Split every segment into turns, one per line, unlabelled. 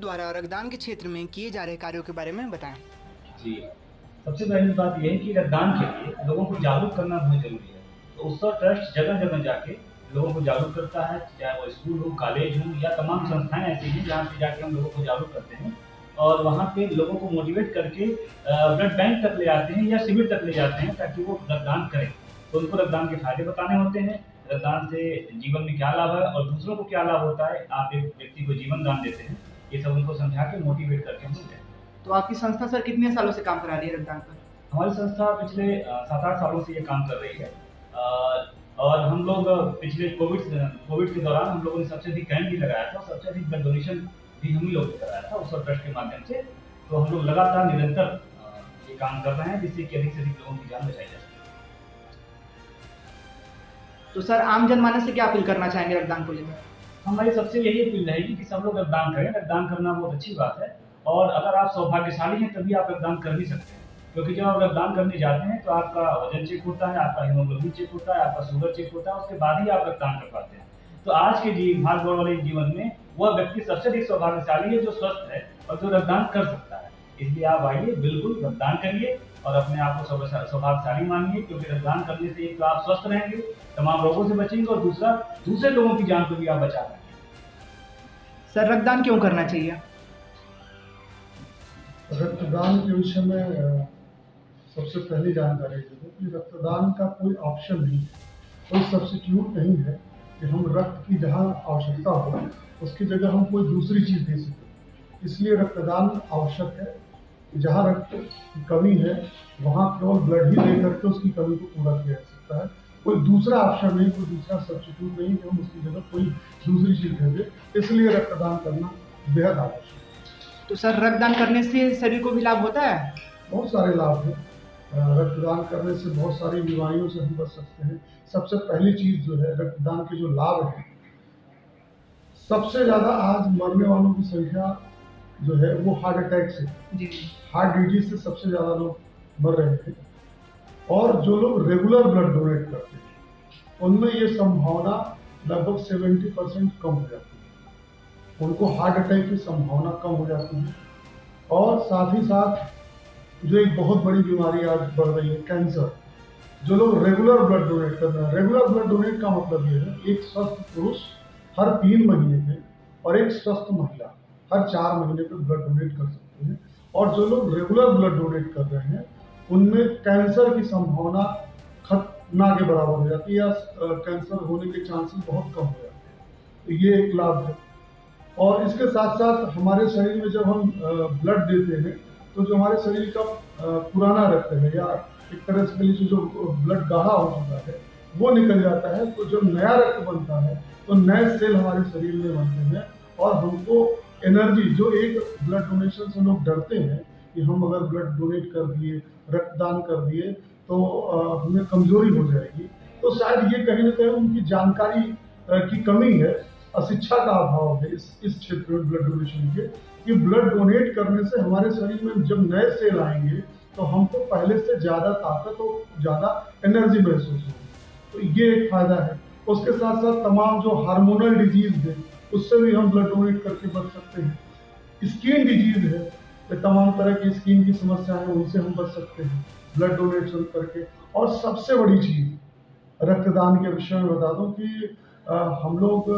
द्वारा रक्तदान के क्षेत्र में किए जा रहे कार्यों के बारे में बताएं।
जी, सबसे पहली बात यह है कि रक्तदान के लिए लोगों को जागरूक करना बहुत ज़रूरी है। तो उत्सव ट्रस्ट जगह-जगह जाके लोगों को जागरूक करता है, चाहे वो स्कूल हो, कॉलेज हो या तमाम संस्थाएँ ऐसी हैं जहाँ पे जाके हम लोगों को जागरूक करते हैं और वहाँ पे लोगों को मोटिवेट करके ब्लड बैंक तक ले आते हैं या शिविर तक ले जाते हैं ताकि वो रक्तदान करें। तो उनको रक्तदान के फ़ायदे बताने होते हैं, रक्तदान से जीवन में क्या लाभ है और दूसरों को क्या लाभ होता है। आप एक व्यक्ति को जीवन दान देते हैं, ये सब उनको समझा के मोटिवेट करके हम देते हैं।
तो आपकी संस्था सर कितने सालों से काम करा रही है रक्तदान पर?
हमारी संस्था पिछले 7-8 सालों से ये काम कर रही है और हम लोग पिछले कोविड के दौरान हम लोगों ने सबसे अधिक कैंप भी लगाया था, सबसे अधिक ब्लड डोनेशन भी हम ही लोग ने कराया था उत्सव ट्रस्ट के माध्यम से। तो हम लोग लगातार निरंतर ये काम कर रहे हैं जिससे कि अधिक से अधिक लोगों की जान बचाई जा सके।
तो सर आम जनमानस से क्या अपील करना चाहेंगे रक्तदान को लेकर?
हमारी सबसे यही अपील रहेगी कि सब लोग रक्तदान करें, रक्तदान करना बहुत अच्छी बात है और अगर आप सौभाग्यशाली हैं तभी आप रक्तदान कर भी सकते हैं। क्योंकि जब आप रक्तदान करने जाते हैं तो आपका वजन चेक होता है, आपका हीमोग्लोबिन चेक होता है, आपका शुगर चेक होता है, उसके बाद ही आप रक्तदान कर पाते हैं। तो आज के भाग दौड़ वाले जीवन में वह व्यक्ति सबसे अधिक सौभाग्यशाली है जो स्वस्थ है और जो रक्तदान कर सकता है। इसलिए आप आइए, बिल्कुल रक्तदान करिए और अपने आप को सौभाग्यशाली मानिए क्योंकि रक्तदान करने से एक तो आप स्वस्थ रहेंगे, तमाम रोगों से बचेंगे और दूसरा दूसरे लोगों की जान को भी आप बचा पाएंगे।
सर रक्तदान क्यों करना चाहिए?
रक्तदान के विषय में सबसे पहली जानकारी दे दूं कि रक्तदान का कोई ऑप्शन नहीं है, कोई सब्स्टिट्यूट नहीं है कि हम रक्त की जहाँ आवश्यकता हो उसकी जगह हम कोई दूसरी चीज़ दे सकें। इसलिए रक्तदान आवश्यक है। जहाँ रक्त की कमी है वहाँ केवल ब्लड ही दे करके उसकी कमी को पूरा किया जा सकता है। कोई दूसरा ऑप्शन नहीं, कोई दूसरा सब्स्टिट्यूट नहीं कि हम उसकी जगह कोई दूसरी चीज़ दे दें। इसलिए रक्तदान करना बेहद आवश्यक है।
तो सर रक्तदान करने से शरीर को भी लाभ होता है?
बहुत सारे लाभ हैं। रक्तदान करने से बहुत सारी बीमारियों से हम बच सकते हैं। सबसे पहली चीज़ जो है रक्तदान के जो लाभ हैं, सबसे ज़्यादा आज मरने वालों की संख्या जो है वो हार्ट अटैक से,
जी।
हार्ट डिजीज से सबसे ज़्यादा लोग मर रहे हैं। और जो लोग रेगुलर ब्लड डोनेट करते हैं उनमें ये संभावना लगभग 70% कम हो जाती है, उनको हार्ट अटैक की संभावना कम हो जाती है। और साथ ही साथ जो एक बहुत बड़ी बीमारी आज बढ़ रही है कैंसर, जो लोग रेगुलर ब्लड डोनेट कर रहे हैं, रेगुलर ब्लड डोनेट का मतलब ये है एक स्वस्थ पुरुष हर 3 महीने में और एक स्वस्थ महिला हर 4 महीने पे ब्लड डोनेट कर सकते हैं। और जो लोग रेगुलर ब्लड डोनेट कर रहे हैं उनमें कैंसर की संभावना ना के बराबर हो जाती है या कैंसर होने के चांसेस बहुत कम हो जाते हैं। तो ये एक लाभ है। और इसके साथ साथ हमारे शरीर में जब हम ब्लड देते हैं तो जो हमारे शरीर का पुराना रक्त है या एक तरह से जो ब्लड गाढ़ा हो चुका है वो निकल जाता है। तो जब नया रक्त बनता है तो नए सेल हमारे शरीर में बनते हैं और हमको एनर्जी, जो एक ब्लड डोनेशन से लोग डरते हैं कि हम अगर ब्लड डोनेट कर दिए, रक्तदान कर दिए तो हमें कमजोरी हो जाएगी। तो शायद ये कहीं ना कहीं उनकी जानकारी की कमी है, अशिक्षा का अभाव है इस क्षेत्र में ब्लड डोनेशन के, कि ब्लड डोनेट करने से हमारे शरीर में जब नए सेल आएंगे तो हमको पहले से ज़्यादा ताकत और ज़्यादा एनर्जी महसूस होगी। तो ये एक फायदा है। उसके साथ साथ तमाम जो हार्मोनल डिजीज है उससे भी हम ब्लड डोनेट करके बच सकते हैं। स्किन डिजीज है, तो तमाम तरह की स्किन की समस्या है उनसे हम बच सकते हैं ब्लड डोनेशन करके। और सबसे बड़ी चीज़ रक्तदान के विषय में बता दूं कि हम लोग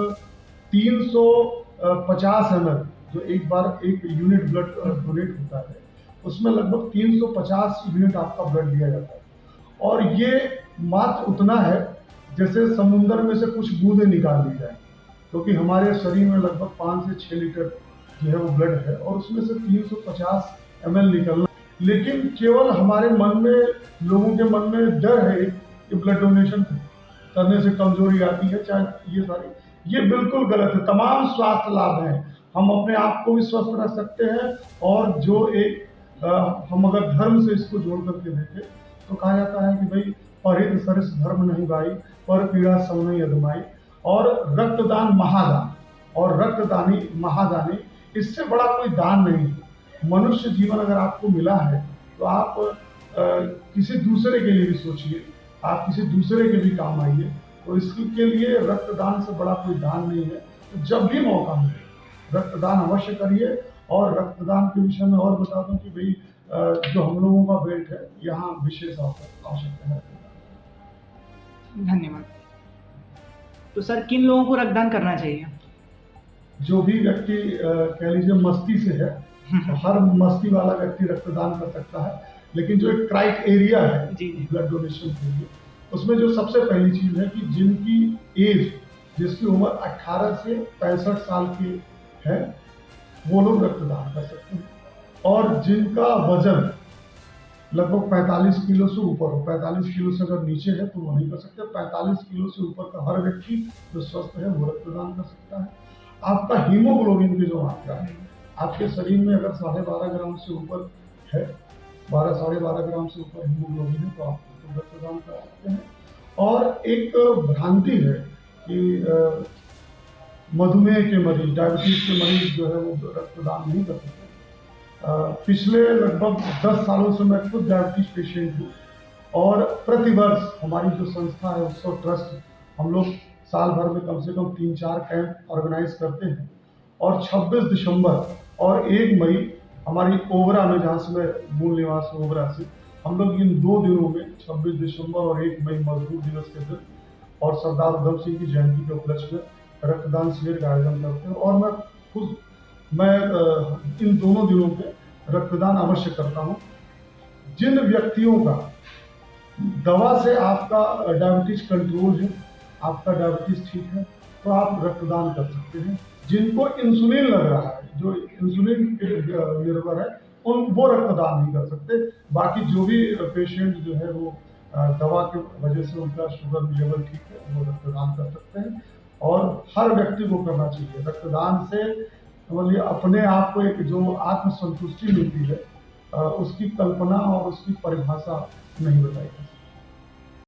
350 ml जो एक बार एक यूनिट ब्लड डोनेट होता है उसमें लगभग 350 यूनिट आपका ब्लड लिया जाता है। और ये मात्र उतना है जैसे समुद्र में से कुछ बूंदें निकाल ली जाए, क्योंकि हमारे शरीर में लगभग 5 से 6 लीटर जो है वो ब्लड है और उसमें से 350 ml निकलना। लेकिन केवल हमारे मन में, लोगों के मन में डर है कि ब्लड डोनेशन करने से कमजोरी आती है, चाहे ये बिल्कुल गलत है। तमाम स्वास्थ्य लाभ हैं, हम अपने आप को भी स्वस्थ रख सकते हैं। और जो एक हम अगर धर्म से इसको जोड़ करके देखें तो कहा जाता है कि भाई परित सरिस धर्म नहीं भाई, पर पीड़ा सब नहीं अदमाई। और रक्तदान महादान और रक्तदानी महादानी, इससे बड़ा कोई दान नहीं है। मनुष्य जीवन अगर आपको मिला है तो आप किसी दूसरे के लिए भी सोचिए, आप किसी दूसरे के भी काम आइए। तो इसके लिए रक्तदान से बड़ा कोई दान नहीं है। तो जब भी मौका मिले रक्तदान अवश्य करिए और रक्तदान के विषय में और बता दूं कि भाई जो हम लोगों का बेल्ट है, यहाँ विशेष आवश्यकता है।
धन्यवाद। तो सर किन लोगों को रक्तदान करना चाहिए?
जो भी व्यक्ति कह लीजिए मस्ती से है, हर मस्ती वाला व्यक्ति रक्तदान कर सकता है, लेकिन जो एक क्राइटेरिया है
जी जी।
ब्लड डोनेशन के लिए, उसमें जो सबसे पहली चीज है कि जिनकी एज, जिसकी उम्र 18 से 65 साल की है, वो लोग रक्तदान कर सकते हैं। और जिनका वजन लगभग 45 किलो से ऊपर हो, 45 किलो से अगर नीचे है तो वो नहीं कर सकते। 45 किलो से ऊपर का हर व्यक्ति जो स्वस्थ है वो रक्तदान कर सकता है। आपका हीमोग्लोबिन की जो मात्रा है आपके शरीर में अगर 12.5 ग्राम से ऊपर है, 12-12.5 ग्राम से ऊपर हीमोग्लोबिन है, तो आप रक्तदान कर सकते हैं। और एक भ्रांति है कि मधुमेह के मरीज, डायबिटीज के मरीज जो है वो रक्तदान नहीं कर सकते। पिछले लगभग 10 सालों से मैं खुद डायबिटीज पेशेंट हूँ, और प्रतिवर्ष हमारी जो संस्था है उत्सव ट्रस्ट, हम लोग साल भर में कम से कम 3-4 कैंप ऑर्गेनाइज करते हैं। और 26 दिसंबर और 1 मई हमारी ओबरा में, जहाँ से मैं मूल निवास हूँ ओबरा से, हम लोग इन 2 दिनों में 26 दिसंबर और 1 मई मजदूर दिवस के दिन और सरदार उधम सिंह की जयंती के उपलक्ष्य में रक्तदान शिविर का आयोजन करते हैं। और मैं इन दोनों दिनों पे रक्तदान अवश्य करता हूँ। जिन व्यक्तियों का दवा से आपका डायबिटीज कंट्रोल है, आपका डायबिटीज ठीक है, तो आप रक्तदान कर सकते हैं। जिनको इंसुलिन लग रहा है, जो इंसुलिन पे निर्भर है, वो रक्तदान नहीं कर सकते। बाकी जो भी पेशेंट जो है वो दवा की वजह से उनका शुगर लेवल ठीक है, वो रक्तदान कर सकते हैं। और हर व्यक्ति को करना चाहिए। रक्तदान से बोलिए अपने आप को एक जो आत्मसंतुष्टि मिलती है, उसकी कल्पना और उसकी परिभाषा नहीं बताई जा सकती।